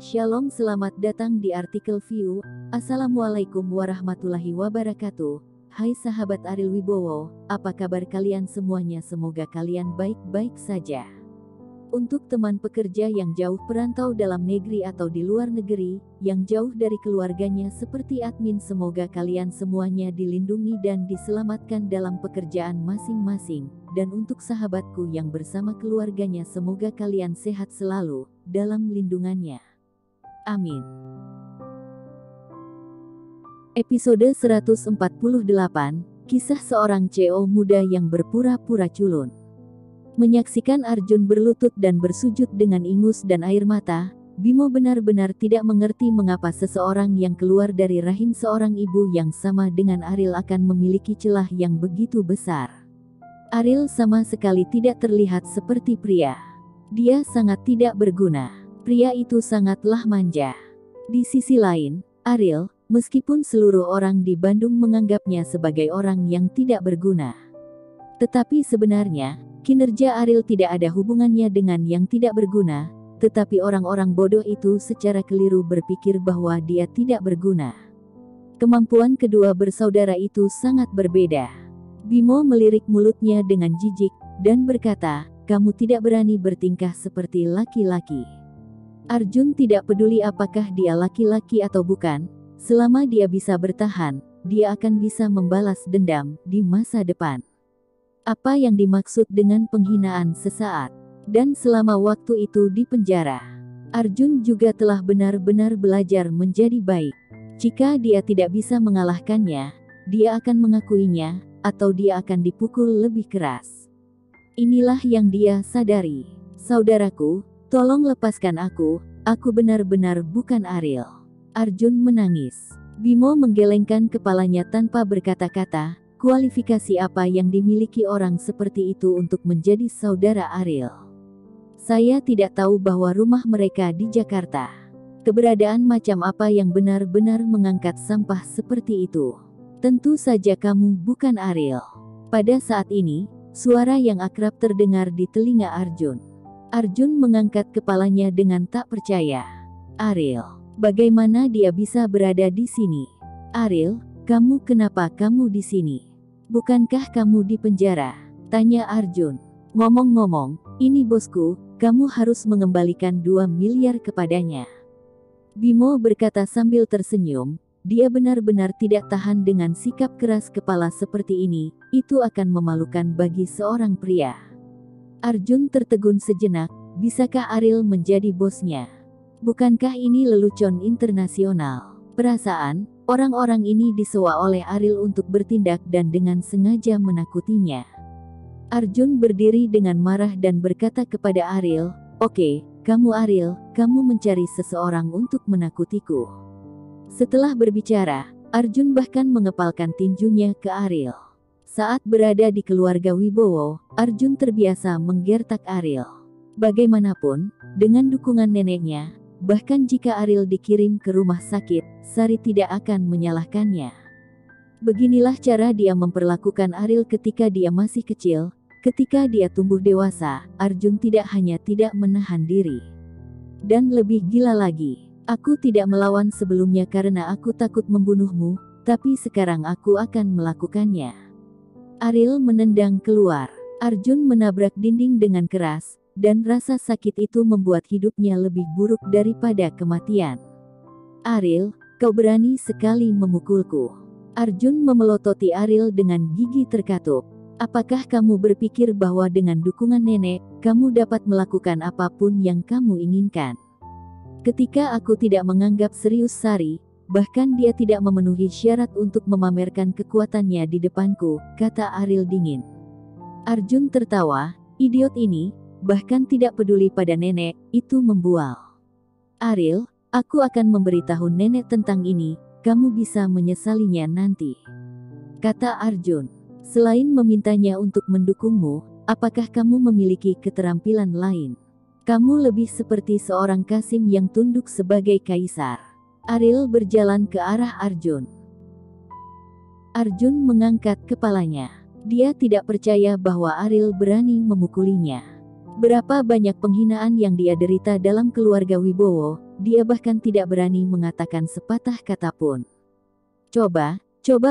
Shalom, selamat datang di artikel View. Assalamualaikum warahmatullahi wabarakatuh. Hai sahabat Ariel Wibowo, apa kabar kalian semuanya? Semoga kalian baik-baik saja. Untuk teman pekerja yang jauh perantau dalam negeri atau di luar negeri, yang jauh dari keluarganya seperti admin, semoga kalian semuanya dilindungi dan diselamatkan dalam pekerjaan masing-masing. Dan untuk sahabatku yang bersama keluarganya, semoga kalian sehat selalu dalam lindungannya. Amin. Episode 148, kisah seorang CEO muda yang berpura-pura culun. Menyaksikan Arjun berlutut dan bersujud dengan ingus dan air mata, Bimo benar-benar tidak mengerti mengapa seseorang yang keluar dari rahim seorang ibu yang sama dengan Ariel akan memiliki celah yang begitu besar. Ariel sama sekali tidak terlihat seperti pria. Dia sangat tidak berguna. Pria itu sangatlah manja. Di sisi lain, Ariel, meskipun seluruh orang di Bandung menganggapnya sebagai orang yang tidak berguna, tetapi sebenarnya, kinerja Ariel tidak ada hubungannya dengan yang tidak berguna, tetapi orang-orang bodoh itu secara keliru berpikir bahwa dia tidak berguna. Kemampuan kedua bersaudara itu sangat berbeda. Bimo melirik mulutnya dengan jijik, dan berkata, "Kamu tidak berani bertingkah seperti laki-laki." Arjun tidak peduli apakah dia laki-laki atau bukan, selama dia bisa bertahan, dia akan bisa membalas dendam di masa depan. Apa yang dimaksud dengan penghinaan sesaat? Dan selama waktu itu di penjara, Arjun juga telah benar-benar belajar menjadi baik. Jika dia tidak bisa mengalahkannya, dia akan mengakuinya, atau dia akan dipukul lebih keras. Inilah yang dia sadari. "Saudaraku, tolong lepaskan aku benar-benar bukan Ariel." Arjun menangis. Bimo menggelengkan kepalanya tanpa berkata-kata. Kualifikasi apa yang dimiliki orang seperti itu untuk menjadi saudara Ariel? Saya tidak tahu bahwa rumah mereka di Jakarta. Keberadaan macam apa yang benar-benar mengangkat sampah seperti itu? Tentu saja kamu bukan Ariel. Pada saat ini, suara yang akrab terdengar di telinga Arjun. Arjun mengangkat kepalanya dengan tak percaya. "Ariel, bagaimana dia bisa berada di sini?" "Ariel, kenapa kamu di sini? Bukankah kamu di penjara?" tanya Arjun. "Ngomong-ngomong, ini bosku, kamu harus mengembalikan 2 miliar kepadanya." Bimo berkata sambil tersenyum, dia benar-benar tidak tahan dengan sikap keras kepala seperti ini, itu akan memalukan bagi seorang pria. Arjun tertegun sejenak, bisakah Ariel menjadi bosnya? Bukankah ini lelucon internasional? Perasaan, orang-orang ini disewa oleh Ariel untuk bertindak dan dengan sengaja menakutinya. Arjun berdiri dengan marah dan berkata kepada Ariel, "Oke, kamu Ariel, kamu mencari seseorang untuk menakutiku." Setelah berbicara, Arjun bahkan mengepalkan tinjunya ke Ariel. Saat berada di keluarga Wibowo, Arjun terbiasa menggertak Ariel. Bagaimanapun, dengan dukungan neneknya, bahkan jika Ariel dikirim ke rumah sakit, Sari tidak akan menyalahkannya. Beginilah cara dia memperlakukan Ariel ketika dia masih kecil. Ketika dia tumbuh dewasa, Arjun tidak hanya tidak menahan diri. Dan lebih gila lagi, "Aku tidak melawan sebelumnya karena aku takut membunuhmu, tapi sekarang aku akan melakukannya." Ariel menendang keluar. Arjun menabrak dinding dengan keras, dan rasa sakit itu membuat hidupnya lebih buruk daripada kematian. "Ariel, kau berani sekali memukulku." Arjun memelototi Ariel dengan gigi terkatup. "Apakah kamu berpikir bahwa dengan dukungan nenek, kamu dapat melakukan apapun yang kamu inginkan? Ketika aku tidak menganggap serius Sari, bahkan dia tidak memenuhi syarat untuk memamerkan kekuatannya di depanku," kata Ariel dingin. Arjun tertawa, "Idiot ini, bahkan tidak peduli pada nenek, itu membual." "Ariel, aku akan memberitahu nenek tentang ini, kamu bisa menyesalinya nanti," kata Arjun. "Selain memintanya untuk mendukungmu, apakah kamu memiliki keterampilan lain? Kamu lebih seperti seorang Kasim yang tunduk sebagai kaisar." Ariel berjalan ke arah Arjun. Arjun mengangkat kepalanya. Dia tidak percaya bahwa Ariel berani memukulinya. Berapa banyak penghinaan yang dia derita dalam keluarga Wibowo, dia bahkan tidak berani mengatakan sepatah kata pun. Coba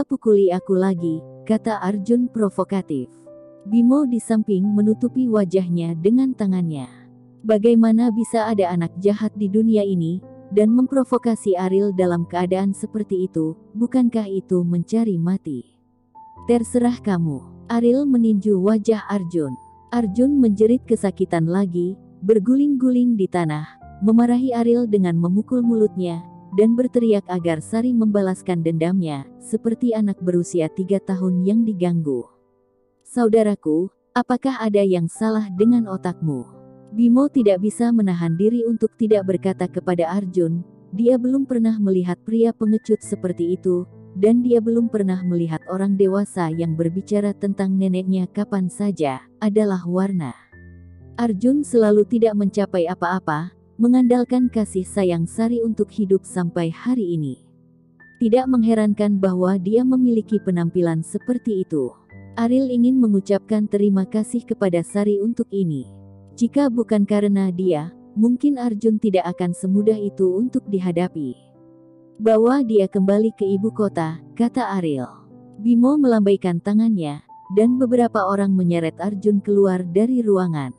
pukuli aku lagi, kata Arjun provokatif. Bimo di samping menutupi wajahnya dengan tangannya. Bagaimana bisa ada anak jahat di dunia ini, dan memprovokasi Aril dalam keadaan seperti itu, bukankah itu mencari mati? Terserah kamu. Aril meninju wajah Arjun. Arjun menjerit kesakitan lagi, berguling-guling di tanah, memarahi Aril dengan memukul mulutnya, dan berteriak agar Sari membalaskan dendamnya, seperti anak berusia 3 tahun yang diganggu. Saudaraku, apakah ada yang salah dengan otakmu? Bimo tidak bisa menahan diri untuk tidak berkata kepada Arjun, dia belum pernah melihat pria pengecut seperti itu, dan dia belum pernah melihat orang dewasa yang berbicara tentang neneknya kapan saja, adalah warna. Arjun selalu tidak mencapai apa-apa, mengandalkan kasih sayang Sari untuk hidup sampai hari ini. Tidak mengherankan bahwa dia memiliki penampilan seperti itu. Aril ingin mengucapkan terima kasih kepada Sari untuk ini. Jika bukan karena dia, mungkin Arjun tidak akan semudah itu untuk dihadapi. Bawa dia kembali ke ibu kota, kata Aril. Bimo melambaikan tangannya, dan beberapa orang menyeret Arjun keluar dari ruangan.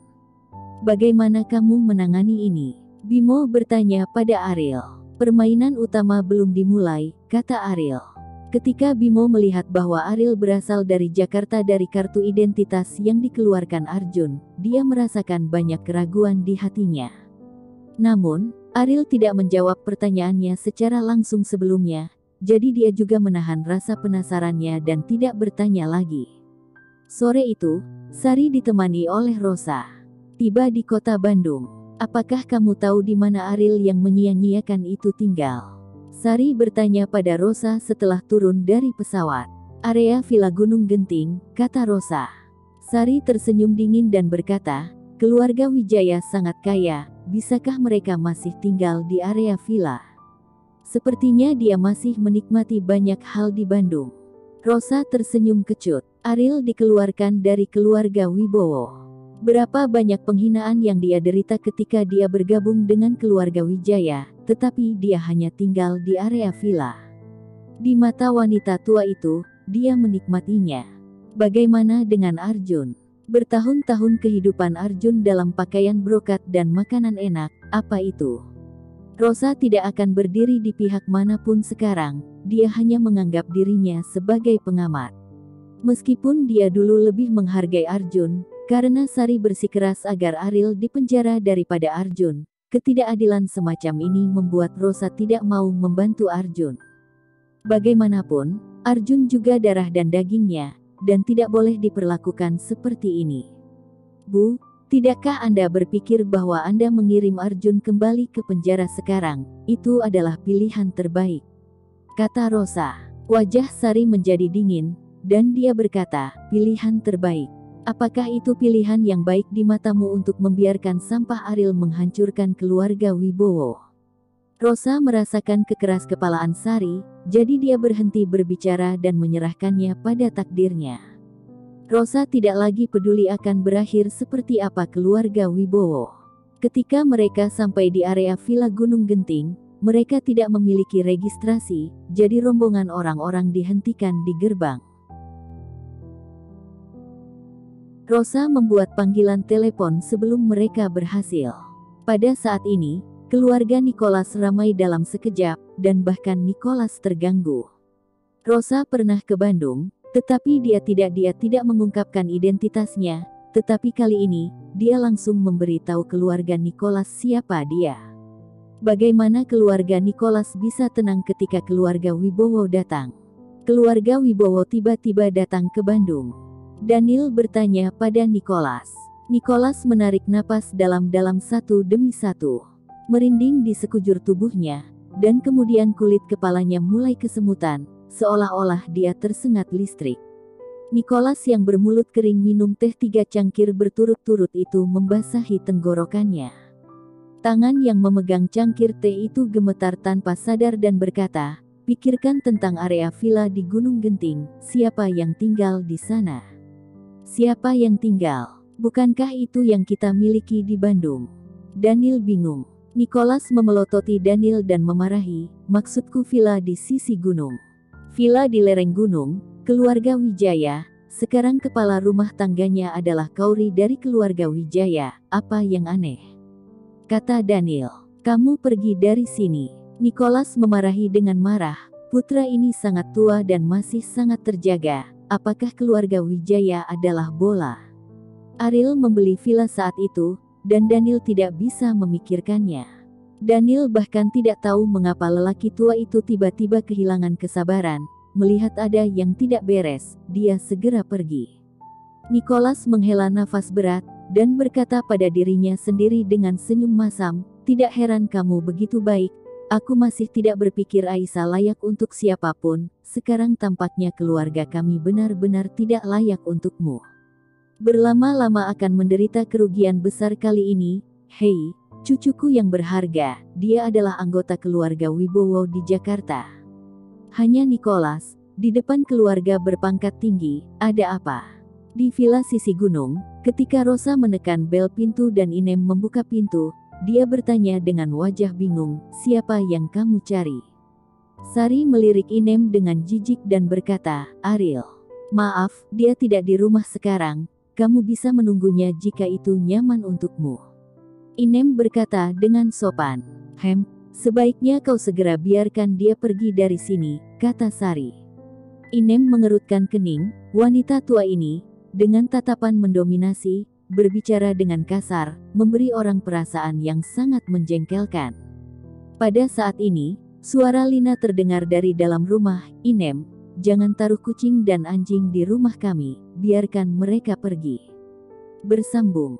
Bagaimana kamu menangani ini? Bimo bertanya pada Aril. Permainan utama belum dimulai, kata Aril. Ketika Bimo melihat bahwa Aril berasal dari Jakarta dari kartu identitas yang dikeluarkan Arjun, dia merasakan banyak keraguan di hatinya. Namun, Aril tidak menjawab pertanyaannya secara langsung sebelumnya, jadi dia juga menahan rasa penasarannya dan tidak bertanya lagi. Sore itu, Sari ditemani oleh Rosa. Tiba di kota Bandung. Apakah kamu tahu di mana Aril yang menyia-nyiakan itu tinggal? Sari bertanya pada Rosa setelah turun dari pesawat. Area Villa Gunung Genting, kata Rosa. Sari tersenyum dingin dan berkata, keluarga Wijaya sangat kaya. Bisakah mereka masih tinggal di area villa? Sepertinya dia masih menikmati banyak hal di Bandung. Rosa tersenyum kecut. Aril dikeluarkan dari keluarga Wibowo. Berapa banyak penghinaan yang dia derita ketika dia bergabung dengan keluarga Wijaya, tetapi dia hanya tinggal di area villa. Di mata wanita tua itu, dia menikmatinya. Bagaimana dengan Arjun? Bertahun-tahun kehidupan Arjun dalam pakaian brokat dan makanan enak, apa itu? Rosa tidak akan berdiri di pihak manapun sekarang, dia hanya menganggap dirinya sebagai pengamat. Meskipun dia dulu lebih menghargai Arjun, karena Sari bersikeras agar Aril dipenjara daripada Arjun, ketidakadilan semacam ini membuat Rosa tidak mau membantu Arjun. Bagaimanapun, Arjun juga darah dan dagingnya, dan tidak boleh diperlakukan seperti ini. Bu, tidakkah Anda berpikir bahwa Anda mengirim Arjun kembali ke penjara sekarang, itu adalah pilihan terbaik? Kata Rosa. Wajah Sari menjadi dingin, dan dia berkata, pilihan terbaik. Apakah itu pilihan yang baik di matamu untuk membiarkan sampah Aril menghancurkan keluarga Wibowo? Rosa merasakan kekeras-kepalaan Sari, jadi dia berhenti berbicara dan menyerahkannya pada takdirnya. Rosa tidak lagi peduli akan berakhir seperti apa keluarga Wibowo. Ketika mereka sampai di area Villa Gunung Genting, mereka tidak memiliki registrasi, jadi rombongan orang-orang dihentikan di gerbang. Rosa membuat panggilan telepon sebelum mereka berhasil. Pada saat ini, keluarga Nicholas ramai dalam sekejap, dan bahkan Nicholas terganggu. Rosa pernah ke Bandung, tetapi dia tidak mengungkapkan identitasnya, tetapi kali ini, dia langsung memberitahu keluarga Nicholas siapa dia. Bagaimana keluarga Nicholas bisa tenang ketika keluarga Wibowo datang? Keluarga Wibowo tiba-tiba datang ke Bandung. Daniel bertanya pada Nicholas. Nicholas menarik napas dalam-dalam satu demi satu. Merinding di sekujur tubuhnya, dan kemudian kulit kepalanya mulai kesemutan, seolah-olah dia tersengat listrik. Nicholas yang bermulut kering minum teh 3 cangkir berturut-turut itu membasahi tenggorokannya. Tangan yang memegang cangkir teh itu gemetar tanpa sadar dan berkata, pikirkan tentang area villa di Gunung Genting, siapa yang tinggal di sana? Siapa yang tinggal? Bukankah itu yang kita miliki di Bandung? Daniel bingung. Nicholas memelototi Daniel dan memarahi, maksudku villa di sisi gunung. Villa di lereng gunung, keluarga Wijaya, sekarang kepala rumah tangganya adalah Kauri dari keluarga Wijaya, apa yang aneh? Kata Daniel, kamu pergi dari sini. Nicholas memarahi dengan marah, putra ini sangat tua dan masih sangat terjaga, apakah keluarga Wijaya adalah bola? Ariel membeli villa saat itu, dan Daniel tidak bisa memikirkannya. Daniel bahkan tidak tahu mengapa lelaki tua itu tiba-tiba kehilangan kesabaran. Melihat ada yang tidak beres, dia segera pergi. Nicholas menghela nafas berat, dan berkata pada dirinya sendiri dengan senyum masam, tidak heran kamu begitu baik. Aku masih tidak berpikir Aisyah layak untuk siapapun, sekarang tampaknya keluarga kami benar-benar tidak layak untukmu. Berlama-lama akan menderita kerugian besar kali ini. Hei, cucuku yang berharga, dia adalah anggota keluarga Wibowo di Jakarta. Hanya Nicholas, di depan keluarga berpangkat tinggi, ada apa? Di villa sisi gunung, ketika Rosa menekan bel pintu dan Inem membuka pintu, dia bertanya dengan wajah bingung, siapa yang kamu cari? Sari melirik Inem dengan jijik dan berkata, Ariel. Maaf, dia tidak di rumah sekarang. Kamu bisa menunggunya jika itu nyaman untukmu. Inem berkata dengan sopan. Sebaiknya kau segera biarkan dia pergi dari sini, kata Sari. Inem mengerutkan kening, wanita tua ini, dengan tatapan mendominasi, berbicara dengan kasar, memberi orang perasaan yang sangat menjengkelkan. Pada saat ini, suara Lina terdengar dari dalam rumah. Inem, jangan taruh kucing dan anjing di rumah kami, biarkan mereka pergi. Bersambung.